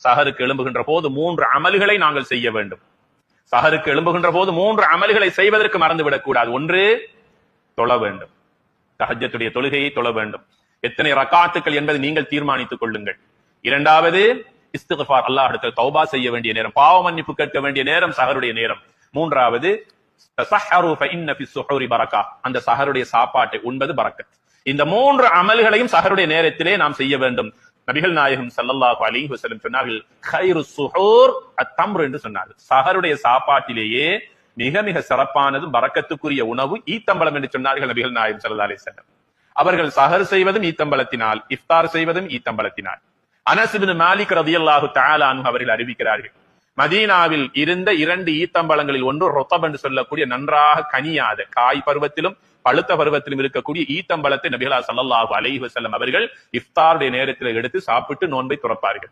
சஹருக்கு எழும்புகின்ற போது 3 அமல்களை நாங்கள் செய்ய வேண்டும். சஹருக்கு எழும்புகின்ற போது 3 அமல்களை செய்வதற்கு மறந்துவிடக் கூடாது. ஒன்று, தொழ வேண்டும். தஹஜ்ஜுடைய தொழுகையை தொழ வேண்டும். எத்தனை ரக்காத்துக்கள் என்பதை நீங்கள் தீர்மானித்துக் கொள்ளுங்கள். இரண்டாவது, இஸ்திக்ஃபார், அல்லாஹ்விடத்தில் தௌபா செய்ய வேண்டிய நேரம், பாவ மன்னிப்பு கேட்க வேண்டிய நேரம் சஹருடைய நேரம். மூன்றாவது, தஸஹரு ஃபஇன்ன ஃபிஸ் ஸுஹூரி பரக்கா, அந்த சஹருடைய சாப்பாட்டை உண்பது பரக்கத். இந்த 3 அமல்களையும் சஹருடைய நேரத்திலே நாம் செய்ய வேண்டும். நபிகள் நாயகம் ஸல்லல்லாஹு அலைஹி வஸல்லம் சொன்னார்கள், கைருஸ் ஸுஹூர் அத்-தம்ர் என்று சொன்னார்கள். சஹருடைய சாப்பாட்டிலேயே மிக மிக சிறப்பானது பரக்கத்துக்குரிய உணவு ஈத்தம்பழம் என்று சொன்னார்கள் நபிகள் நாயகம் ஸல்லல்லாஹு அலைஹி வஸல்லம். அவர்கள் சஹர் செய்வதும் ஈத்தம்பழத்தினால், இஃப்தார் செய்வதும் ஈத்தம்பழத்தினால். அனஸ் இப்னு மாலிக் ரலியல்லாஹு தஆலா அன்ஹு அவர்கள் அறிவிக்கிறார்கள், மதீனாவில் இருந்த 2 ஈத்தம்பழங்களில் ஒன்று ரொத்தப் என்று சொல்லக்கூடிய நன்றாக கனியாத, காய் பருவத்திலும் பழுத்த பருவத்திலும் இருக்கக்கூடிய ஈத்தம்பழத்தை நபிகள் ஸல்லல்லாஹு அலைஹி வஸல்லம் அவர்கள் இஃப்தாருடைய நேரத்தில் எடுத்து சாப்பிட்டு நோன்பை துறப்பார்கள்.